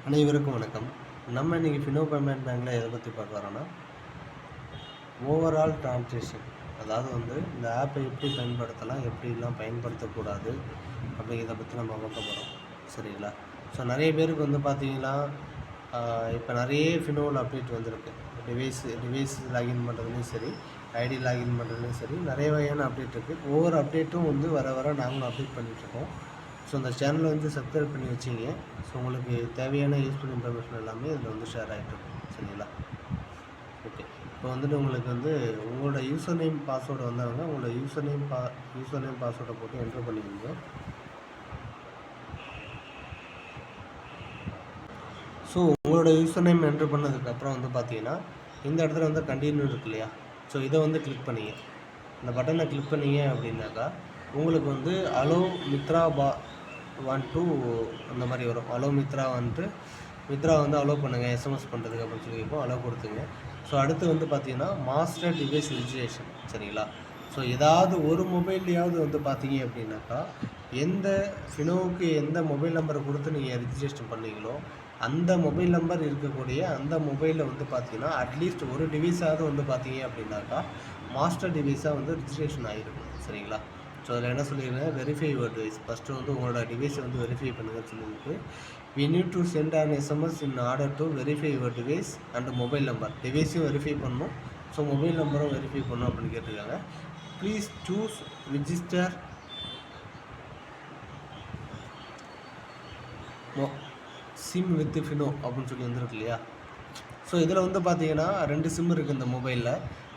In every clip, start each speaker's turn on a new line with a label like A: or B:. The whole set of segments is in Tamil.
A: அனைவருக்கும் வணக்கம். நம்ம இன்றைக்கி ஃபினோ பேமெண்ட் பேங்க்கில் எதை பற்றி பார்க்க வரோன்னா, ஓவரால் ட்ரான்சாக்ஷன், அதாவது இந்த ஆப்பை எப்படி பயன்படுத்தலாம், எப்படிலாம் பயன்படுத்தக்கூடாது அப்படிங்கிறத பற்றி நம்ம பார்க்க போகிறோம். சரிங்களா? ஸோ நிறைய பேருக்கு பார்த்தீங்கன்னா, இப்போ நிறைய ஃபினோவில் அப்டேட் வந்திருக்கு. டிவைஸ் லாகின் பண்ணுறதுலையும் சரி, ஐடி லாகின் பண்ணுறதுலையும் சரி, நிறைய வகையான அப்டேட் இருக்குது. ஒவ்வொரு அப்டேட்டும் வர நாங்களும் அப்டேட் பண்ணிகிட்ருக்கோம். ஸோ இந்த சேனலை சப்ஸ்கிரைப் பண்ணி வச்சிங்க. ஸோ உங்களுக்கு தேவையான யூஸ்ஃபுல் இன்ஃபர்மேஷன் எல்லாமே இதில் ஷேர் ஆகிட்டுருக்கும். சரிங்களா? ஓகே. இப்போ உங்களுக்கு உங்களோட யூசர் நேம் பாஸ்வேர்டு வந்தவங்க உங்களோட யூசர் நேம் பாஸ்வேர்டை போட்டு என்ட்ரு பண்ணிக்கோங்க. ஸோ உங்களோட யூசர் நேம் என்ட்ரு பண்ணதுக்கப்புறம் பார்த்தீங்கன்னா, இந்த இடத்துல கண்டினியூ இருக்கு இல்லையா? ஸோ இதை கிளிக் பண்ணிங்க. இந்த பட்டனை கிளிக் பண்ணிங்க அப்படின்னாக்கா உங்களுக்கு அலோ மித்ரா வாண்ட் டு அந்த மாதிரி வரும். அலோ மித்ரா அலோ பண்ணுங்கள் எஸ்எம்எஸ் பண்ணுறதுக்கு அப்படின்னு சொல்லியிருக்கோம். அலோ கொடுத்துங்க. ஸோ அடுத்து பார்த்தீங்கன்னா மாஸ்டர் டிவைஸ் ரிஜிஸ்ட்ரேஷன். சரிங்களா? ஸோ ஏதாவது ஒரு மொபைல்லையாவது பார்த்தீங்க அப்படின்னாக்கா, எந்த ஃபினோவுக்கு எந்த மொபைல் நம்பரை கொடுத்து நீங்கள் ரிஜிஸ்ட்ரேஷன் பண்ணீங்களோ அந்த மொபைல் நம்பர் இருக்கக்கூடிய அந்த மொபைலில் பார்த்தீங்கன்னா அட்லீஸ்ட் ஒரு டிவைஸாவது பார்த்தீங்க அப்படின்னாக்கா மாஸ்டர் டிவைஸாக ரிஜிஸ்ட்ரேஷன் ஆகிருக்கும். சரிங்களா? ஸோ அதில் என்ன சொல்லியிருக்கேன், வெரிஃபை யுவர் டிவைஸ். ஃபஸ்ட்டு உங்களோட டிவைஸை வெரிஃபை பண்ணுங்கன்னு சொல்லியிருக்கு. We need to send an SMS in order to verify your device and mobile number. டிவைஸையும் வெரிஃபை பண்ணணும், ஸோ மொபைல் நம்பரும் வெரிஃபை பண்ணணும் அப்படின்னு கேட்டிருக்காங்க. Please choose register SIM with Fino அப்படின்னு சொல்லி வந்துருக்கு இல்லையா? ஸோ இதில் பார்த்தீங்கன்னா 2 சிம் இருக்குது இந்த மொபைலில்.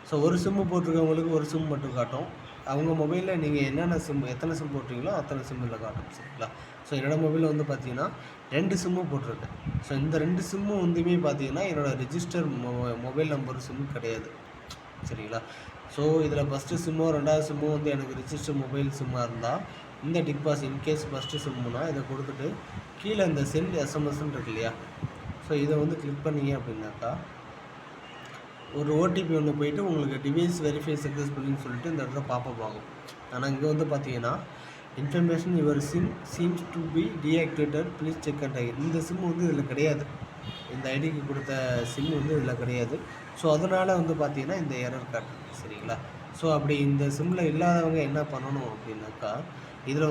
A: ஸோ ஒரு சிம்மு போட்டிருக்கவங்களுக்கு ஒரு சிம் மட்டும் காட்டும். அவங்க மொபைலில் நீங்கள் எத்தனை சிம் போட்டிங்களோ அத்தனை சிம்மில் காட்டும். சரிங்களா? ஸோ என்னோடய மொபைலில் பார்த்தீங்கன்னா 2 சிம்மும் போட்டிருக்கேன். ஸோ இந்த 2 சிம்மும் பார்த்தீங்கன்னா என்னோடய ரிஜிஸ்டர் மொபைல் நம்பர் சிம் கிடையாது. சரிங்களா? ஸோ இதில் ஃபஸ்ட்டு சிம்மோ 2வது சிம்மோ எனக்கு ரிஜிஸ்டர் மொபைல் சிம்மாக இருந்தால் இந்த டிக் பாஸ் இன்கேஸ் ஃபஸ்ட்டு சிம்முனா இதை கொடுத்துட்டு கீழே இந்த சென்ட் எஸ்எம்எஸ்ன்னு இருக்கு இல்லையா? ஸோ இதை கிளிக் பண்ணிங்க அப்படின்னாக்கா ஒரு ஓடிபி ஒன்று போயிட்டு உங்களுக்கு டிவைஸ் வெரிஃபை சக்ஸஸ்ஃபுல்லின்னு சொல்லிட்டு இந்த இடத்துல பாப்பப் ஆகும். ஆனால் இங்கே பார்த்தீங்கன்னா information your SIM seems to be deactivated, please check and ID. இந்த சிம் இதில் கிடையாது. இந்த ஐடிக்கு கொடுத்த சிம் இதில் கிடையாது. ஸோ அதனால் பார்த்தீங்கன்னா இந்த எரர் காட்டுது. சரிங்களா? ஸோ அப்படி இந்த சிம்மில் இல்லாதவங்க என்ன பண்ணணும் அப்படின்னாக்கா, இதில்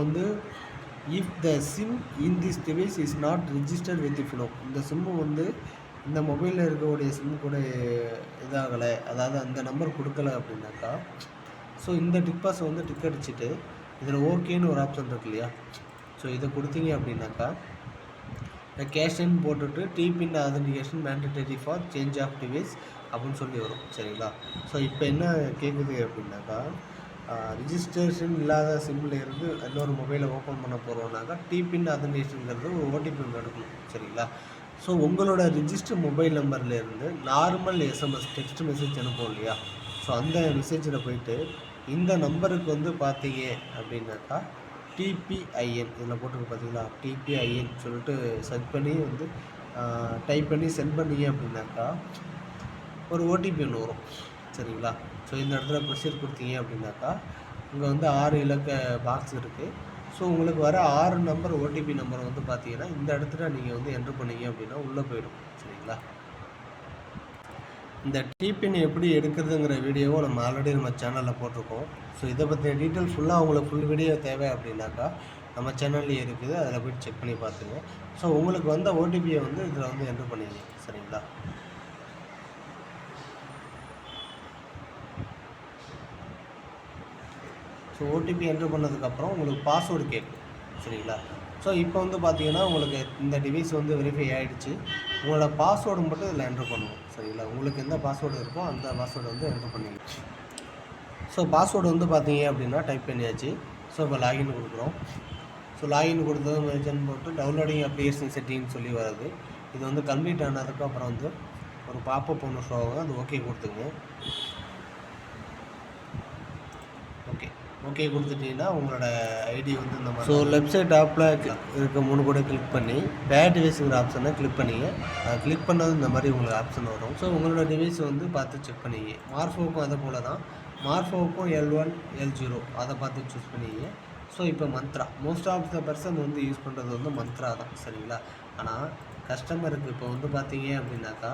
A: if the sim in this device is not registered with Fino, இந்த சிம்மு இந்த மொபைலில் இருக்கக்கூடிய சிம் கூட இதாகலை, அதாவது அந்த நம்பர் கொடுக்கல அப்படின்னாக்கா, ஸோ இந்த டிக் பாஸை டிக் அடிச்சுட்டு இதில் ஓகேன்னு ஒரு ஆப்ஷன் இருக்கு இல்லையா? ஸோ இதை கொடுத்தீங்க அப்படின்னாக்கா கேஷன் போட்டுட்டு டிபின் authentication mandatory for change of device அப்படின்னு சொல்லி வரும். சரிங்களா? ஸோ இப்போ என்ன கேட்குது அப்படின்னாக்கா, ரிஜிஸ்ட்ரேஷன் இல்லாத சிம்மில் இருந்து இன்னொரு மொபைலை ஓப்பன் பண்ண போகிறோம்னாக்கா டிபின் ஆதென்டிகேஷனுங்கிறது ஒரு ஓடிபி ஒன்று எடுக்கணும். சரிங்களா? ஸோ உங்களோட ரிஜிஸ்டர் மொபைல் நம்பர்லேருந்து நார்மல் எஸ்எம்எஸ் டெக்ஸ்ட் மெசேஜ் அனுப்போம் இல்லையா? ஸோ அந்த மெசேஜில் போயிட்டு இந்த நம்பருக்கு பார்த்தீங்க அப்படின்னாக்கா டிபிஐஎன் இதில் போட்டுருக்கு பார்த்தீங்களா? டிபிஐஎன் சொல்லிட்டு சர்ச் பண்ணி டைப் பண்ணி சென்ட் பண்ணிங்க அப்படின்னாக்கா ஒரு ஓடிபி ஒன்று வரும். சரிங்களா? ஸோ இந்த இடத்துல ப்ரொசீஜர் கொடுத்தீங்க அப்படின்னாக்கா இங்கே 6 இலக்க பாக்ஸ் இருக்குது. ஸோ உங்களுக்கு வர 6 நம்பர் ஓடிபி நம்பர் பார்த்தீங்கன்னா இந்த இடத்துல நீங்கள் என்ட்ரு பண்ணீங்க அப்படின்னா உள்ளே போயிடும். சரிங்களா? இந்த டிபின் எப்படி எடுக்கிறதுங்கிற வீடியோவை நம்ம சேனலில் போட்டிருக்கோம். ஸோ இதை பற்றின டீட்டெயில் ஃபுல்லாக உங்களுக்கு ஃபுல் வீடியோ தேவை அப்படின்னாக்கா நம்ம சேனல்லேயே இருக்குது, அதில் போய்ட்டு செக் பண்ணி பார்த்துங்க. ஸோ உங்களுக்கு வந்த ஓடிபியை இதில் என்ட்ரு பண்ணிங்க. சரிங்களா? ஸோ ஓடிபி என்ட்ரு பண்ணதுக்கப்புறம் உங்களுக்கு பாஸ்வேர்டு கேட்கும். சரிங்களா? ஸோ இப்போ பார்த்தீங்கன்னா உங்களுக்கு இந்த டிவைஸ் வெரிஃபை ஆகிடுச்சு. உங்களோட பாஸ்வேர்டு மட்டும் இதில் என்ட்ரு பண்ணுவோம். சரிங்களா? உங்களுக்கு எந்த பாஸ்வேர்டு இருக்கோ அந்த பாஸ்வேர்டு என்ட்ரு பண்ணிடுச்சு. ஸோ பாஸ்வேர்டு பார்த்தீங்க அப்படின்னா டைப் பண்ணியாச்சு. ஸோ இப்போ லாகின் கொடுக்குறோம். ஸோ லாகின் கொடுத்தது மென்ஷன் போட்டு டவுன்லோடிங் அப்ளிகேஷன் செட்டிங்னு சொல்லி வருது. இது கம்ப்ளீட் ஆனதுக்கப்புறம் ஒரு பாப்பப் ஒன்று ஷோ ஆகும், அது ஓகே கொடுத்துங்க. ஓகே கொடுத்துட்டிங்கன்னா உங்களோட ஐடி இந்த மாதிரி. ஸோ லெஃப்ட் சைட் ஆப்பில் இருக்க 3 கூட கிளிக் பண்ணி பேட் டிவைஸுங்கிற ஆப்ஷனை கிளிக் பண்ணிங்க. அதை கிளிக் பண்ணது இந்த மாதிரி உங்களுக்கு ஆப்ஷன் வரும். ஸோ உங்களோட டிவைஸ் பார்த்து செக் பண்ணிங்க. மார்ஃபோவுக்கும் அதை போல் தான், மார்ஃபோவுக்கும் L1 L0 அதை பார்த்து சூஸ் பண்ணிங்க. ஸோ இப்போ Mantra most of the person use பண்ணுறது மந்த்ரா தான். சரிங்களா? ஆனால் கஸ்டமருக்கு இப்போ வந்து பார்த்தீங்க அப்படின்னாக்கா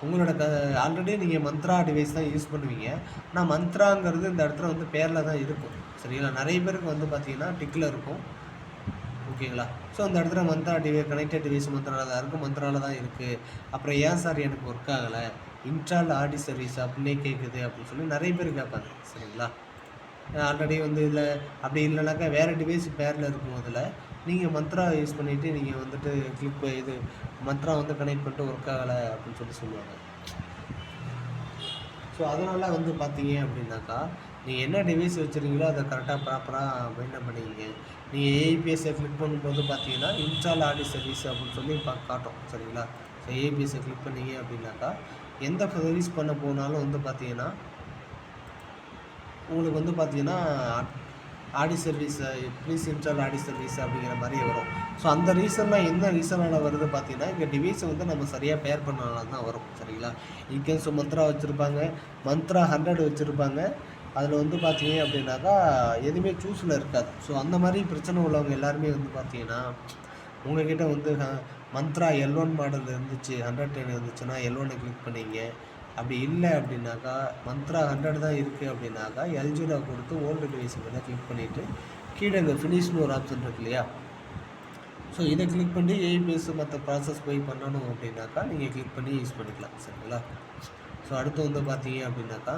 A: உங்களோட ஆல்ரெடி நீங்கள் மந்த்ரா டிவைஸ் தான் யூஸ் பண்ணுவீங்க. ஆனால் மந்த்ராங்கிறது இந்த இடத்துல வந்து பேரில் தான் இருக்கும். சரிங்களா? நிறைய பேருக்கு வந்து பார்த்தீங்கன்னா டிக்கில் இருக்கும். ஓகேங்களா? ஸோ அந்த இடத்துல மந்த்ரா கனெக்டட் டிவைஸ் மந்த்ராவில் தான் இருக்குது, மந்த்ராவில் தான் இருக்குது. அப்புறம் ஏன் சார் எனக்கு ஒர்க் ஆகலை, இன்ஸ்டால் ஆடி சர்வீஸ் அப்படின்னே கேட்குது அப்படின்னு சொல்லி நிறைய பேர் கேட்பாங்க. சரிங்களா? ஆல்ரெடி வந்து இதில் அப்படி இல்லைனாக்கா வேறு டிவைஸ் பேரில் இருக்கும். அதில் நீங்கள் மந்த்ரா யூஸ் பண்ணிவிட்டு நீங்கள் வந்துட்டு இது மந்த்ரா வந்து கனெக்ட் பண்ணிட்டு ஒர்க் ஆகலை அப்படின்னு சொல்லுவாங்க. ஸோ அதனால் வந்து பார்த்தீங்க அப்படின்னாக்கா நீங்கள் என்ன டிவைஸ் வச்சுருக்கீங்களோ அதை கரெக்டாக ப்ராப்பராக மெயின்டைன் பண்ணிக்கிங்க. நீங்கள் ஏஐபிஎஸ்ஸை கிளிக் பண்ணும்போது பார்த்தீங்கன்னா இன்ஸ்டால் ஆடி சர்வீஸ் அப்படின்னு சொல்லி காட்டும். சரிங்களா? ஸோ ஏஐபிஎஸ்ஸை கிளிக் பண்ணீங்க அப்படின்னாக்கா எந்த சர்வீஸ் பண்ண போனாலும் வந்து பார்த்தீங்கன்னா உங்களுக்கு வந்து பார்த்தீங்கன்னா ஆடி service please install Aadi service அப்படிங்கிற மாதிரி வரும். ஸோ அந்த ரீசன்லாம் என்ன ரீசனால் வருது பார்த்தீங்கன்னா இங்கே டிவைஸை வந்து நம்ம சரியாக பேர் பண்ணனால தான் வரும். சரிங்களா? இன்கேஸ் மந்த்ரா வச்சுருப்பாங்க, மந்த்ரா 100 வச்சுருப்பாங்க, அதில் வந்து பார்த்தீங்க அப்படின்னாக்கா எதுவுமே சூஸில் இருக்காது. ஸோ அந்த மாதிரி பிரச்சனை உள்ளவங்க எல்லாருமே வந்து பார்த்தீங்கன்னா உங்கள்கிட்ட வந்து மந்த்ரா L1 மாடல் இருந்துச்சு, 110 இருந்துச்சுன்னா L1 கிளிக் பண்ணிங்க. அப்படி இல்லை அப்படின்னாக்கா மந்த்ரா 100 தான் இருக்குது அப்படின்னாக்கா L0 கொடுத்து ஓல்டு டிவைஸ் மேலே கிளிக் பண்ணிவிட்டு கீழே இந்த ஃபினிஷ்னு ஒரு ஆப்ஷன் இருக்கு இல்லையா? ஸோ இதை கிளிக் பண்ணி ஏபிஎஸ் மற்ற ப்ராசஸ் போய் பண்ணணும் அப்படின்னாக்கா நீங்கள் கிளிக் பண்ணி யூஸ் பண்ணிக்கலாம். சரிங்களா? ஸோ அடுத்து வந்து பார்த்தீங்க அப்படின்னாக்கா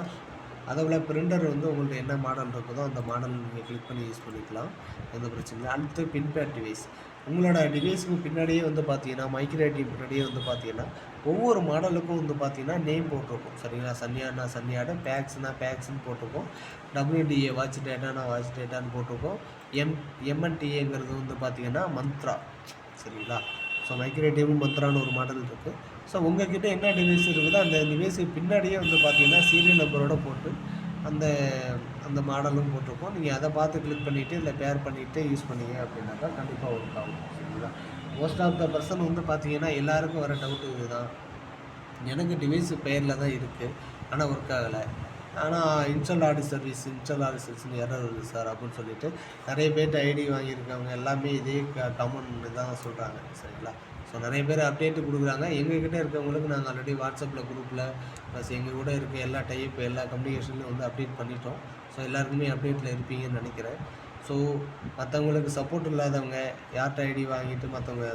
A: அதை விட பிரிண்டர் வந்து உங்கள்கிட்ட என்ன மாடல் இருக்குதோ அந்த மாடல் நீங்கள் கிளிக் பண்ணி யூஸ் பண்ணிக்கலாம், எந்த பிரச்சனை இல்லை. அடுத்து பின்பேட் டிவைஸ். உங்களோட டிவைஸுக்கு பின்னாடியே வந்து பார்த்தீங்கன்னா மைக்ரோடிவ் பின்னாடியே வந்து பார்த்தீங்கன்னா ஒவ்வொரு மாடலுக்கும் வந்து பார்த்தீங்கன்னா நேம் போட்டிருக்கும். சரிங்களா? சன்னியானா சன்னியாடு, பேக்ஸ்னா பேக்ஸ்ன்னு போட்டிருக்கோம், WDA வாட்ச் டேட்டானா வாட்ச் டேட்டான்னு போட்டிருக்கோம், MNTA வந்து பார்த்தீங்கன்னா மந்த்ரா. சரிங்களா? ஸோ மைக்ரோடிவ் மந்த்ரான்னு ஒரு மாடல் இருக்குது. ஸோ உங்கள்கிட்ட என்ன டிவைஸ் இருக்குதோ அந்த டிவைஸுக்கு பின்னாடியே வந்து பார்த்தீங்கன்னா சீரியல் நம்பரோட போட்டு அந்த அந்த மாடலும் போட்டிருக்கோம். நீங்கள் அதை பார்த்து கிளிக் பண்ணிவிட்டு இல்லை பேர் பண்ணிவிட்டு யூஸ் பண்ணீங்க அப்படின்னாக்கா கண்டிப்பாக ஒர்க் ஆகும். சரிங்களா? மோஸ்ட் ஆஃப் த பர்சன் வந்து பார்த்தீங்கன்னா எல்லாருக்கும் வர டவுட்டு இதுதான், எனக்கு டிவைஸ் பெயரில் தான் இருக்குது ஆனால் ஒர்க் ஆகலை, ஆனால் இன்ஸ்டால் ஆடி சர்வீஸ்னு எரர் வருது சார் அப்படின்னு சொல்லிட்டு நிறைய பேர்ட்டு ஐடி வாங்கியிருக்காங்க. எல்லாமே இதே கமெண்ட் தான் சொல்கிறாங்க. சரிங்களா? ஸோ நிறைய பேர் அப்டேட்டு கொடுக்குறாங்க. எங்ககிட்ட இருக்கவங்களுக்கு நாங்கள் ஆல்ரெடி வாட்ஸ்அப்பில் குரூப்பில் ப்ளஸ் எங்கள் கூட இருக்க எல்லா எல்லா கம்யூனிகேஷன்லையும் வந்து அப்டேட் பண்ணிட்டோம். ஸோ எல்லாருக்குமே அப்டேட்டில் இருப்பீங்கன்னு நினைக்கிறேன். ஸோ மற்றவங்களுக்கு சப்போர்ட் இல்லாதவங்க, யார்கிட்ட ஐடி வாங்கிட்டு மற்றவங்க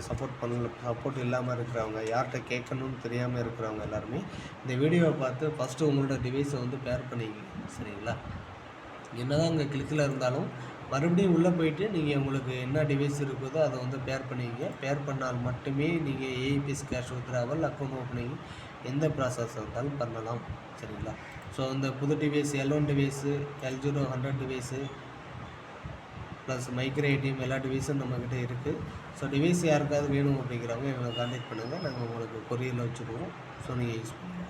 A: சப்போர்ட் இல்லாமல் இருக்கிறவங்க, யார்கிட்ட கேட்கணும்னு தெரியாமல் இருக்கிறவங்க எல்லாருமே இந்த வீடியோவை பார்த்து ஃபஸ்ட்டு உங்களோட டிவைஸை வந்து பேர் பண்ணிக்கிங்க. சரிங்களா? என்ன தான் இங்கே கிளிக்கில் இருந்தாலும் மறுபடியும் உள்ளே போயிட்டு நீங்கள் உங்களுக்கு என்ன டிவைஸ் இருக்குதோ அதை வந்து பேர் பண்ணிக்கிங்க. பேர் பண்ணால் மட்டுமே நீங்கள் AEPS cash withdrawal, account opening எந்த ப்ராசஸ் இருந்தாலும் பண்ணலாம். சரிங்களா? ஸோ இந்த புது device L1 device, L0 100 device plus micro ATM எல்லா டிவைஸும் நம்மக்கிட்ட இருக்குது. ஸோ டிவைஸ் யாருக்காவது வேணும் அப்படிங்கிறவங்க எங்களை கான்டாக்ட் பண்ணுங்கள், நாங்கள் உங்களுக்கு கொரியரில் வச்சுருவோம். ஸோ நீங்கள் யூஸ் பண்ணுங்கள்.